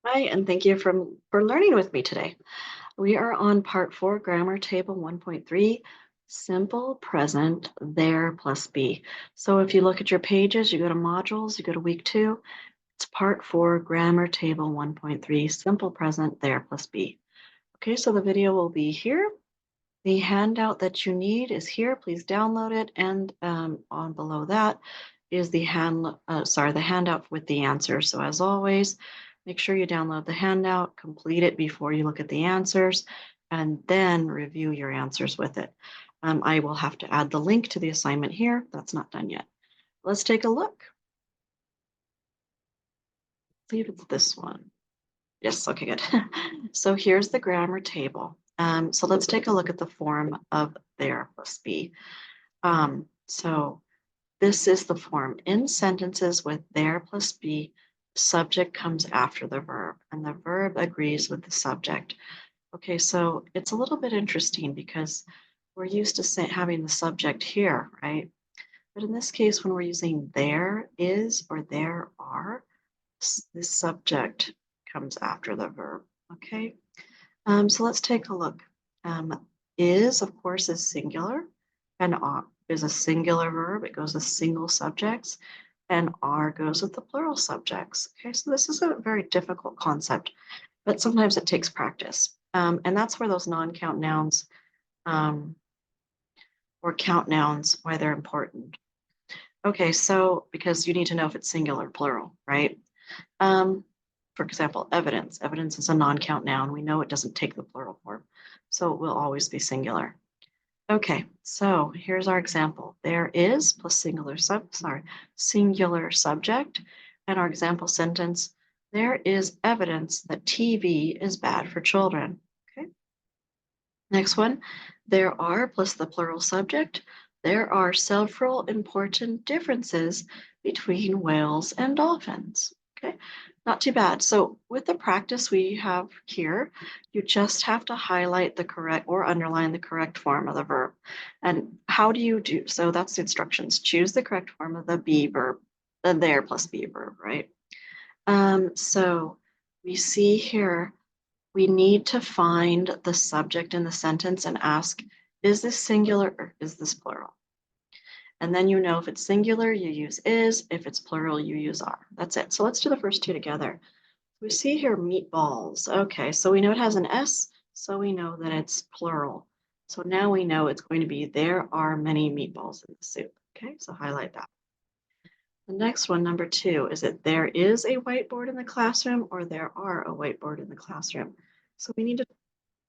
Hi, and thank you for learning with me today. We are on part 4, grammar table 1.3, simple present there plus be. So if you look at your pages, you go to modules, you go to week 2, it's part 4, grammar table 1.3, simple present there plus be. Okay, so the video will be here. The handout that you need is here. Please download it. And on below that is the the handout with the answers. So as always, make sure you download the handout, complete it before you look at the answers, and then review your answers with it. I will have to add the link to the assignment here. That's not done yet. Let's take a look. See if it's this one. Yes, okay, good. So here's the grammar table. So let's take a look at the form of there plus be. So this is the form. In sentences with there plus be, subject comes after the verb, and the verb agrees with the subject. Okay, so it's a little bit interesting because we're used to having the subject here, right? But in this case, when we're using there is or there are, the subject comes after the verb. Okay, so let's take a look. Is, of course, is singular, and is a singular verb. It goes with single subjects, and are goes with the plural subjects. Okay, so this is a very difficult concept, but sometimes it takes practice. And that's where those non-count nouns um, or count nouns, why they're important. Okay, so because you need to know if it's singular or plural, right? Um, for example, evidence. Evidence is a non-count noun. We know it doesn't take the plural form, so it will always be singular. Okay, so here's our example. There is plus singular subject, and our example sentence, there is evidence that TV is bad for children. Okay, next one, there are plus the plural subject. There are several important differences between whales and dolphins. Okay, not too bad. So with the practice we have here, you just have to highlight the correct or underline the correct form of the verb. And how do you do? So that's the instructions. Choose the correct form of the be verb, the there plus be verb, right? So we see here we need to find the subject in the sentence and ask, is this singular or is this plural? And then you know if it's singular, you use is. If it's plural, you use are. That's it. So let's do the first two together. We see here meatballs. Okay, so we know it has an S, so we know that it's plural. So now we know it's going to be there are many meatballs in the soup. Okay, so highlight that. The next one, number 2, is it there is a whiteboard in the classroom or there are a whiteboard in the classroom? So we need to,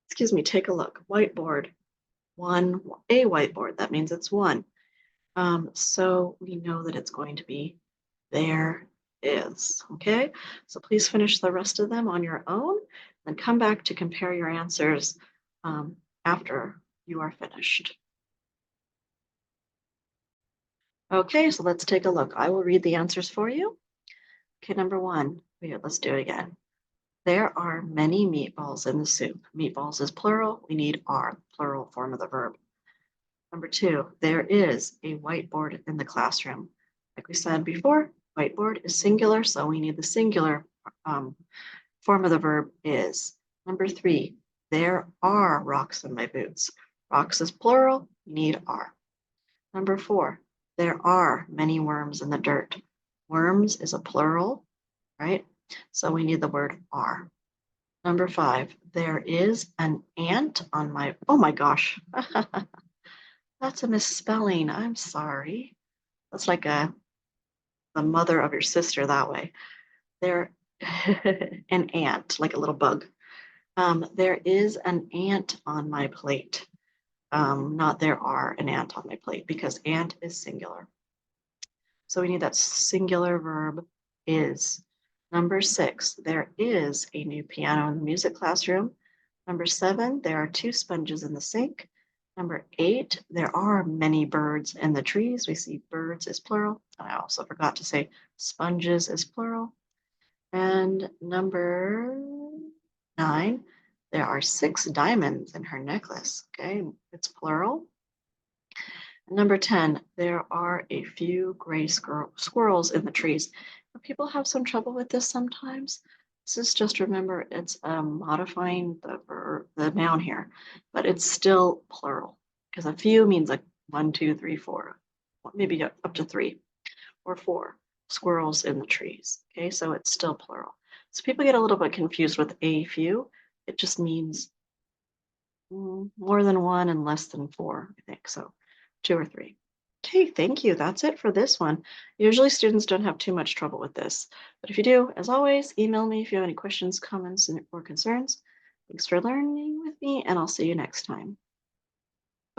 excuse me, take a look. Whiteboard, one, a whiteboard, that means it's one. So we know that it's going to be there is, okay? So please finish the rest of them on your own and come back to compare your answers after you are finished. Okay, so let's take a look. I will read the answers for you. Okay, number 1, wait, let's do it again. There are many meatballs in the soup. Meatballs is plural. We need are, plural form of the verb. Number 2, there is a whiteboard in the classroom. Like we said before, whiteboard is singular, so we need the singular form of the verb is. Number 3, there are rocks in my boots. Rocks is plural, we need are. Number 4, there are many worms in the dirt. Worms is a plural, right? So we need the word are. Number 5, there is an ant on my, oh my gosh. That's a misspelling. I'm sorry. That's like the mother of your sister that way. There, an ant, like a little bug. There is an ant on my plate. Not there are an ant on my plate because ant is singular. So we need that singular verb is. Number 6, there is a new piano in the music classroom. Number 7, there are 2 sponges in the sink. Number 8, there are many birds in the trees. We see birds is plural. I also forgot to say sponges is plural. And number 9, there are 6 diamonds in her necklace. Okay, it's plural. Number 10, there are a few gray squirrels in the trees. People have some trouble with this sometimes. This is just remember it's modifying the noun here, but it's still plural because a few means like 1, 2, 3, 4, maybe up to 3 or 4 squirrels in the trees. Okay, so it's still plural. So people get a little bit confused with a few. It just means more than one and less than 4, I think. So 2 or 3. Okay, thank you. That's it for this one. Usually students don't have too much trouble with this, but if you do, as always, email me if you have any questions, comments, or concerns. Thanks for learning with me, and I'll see you next time.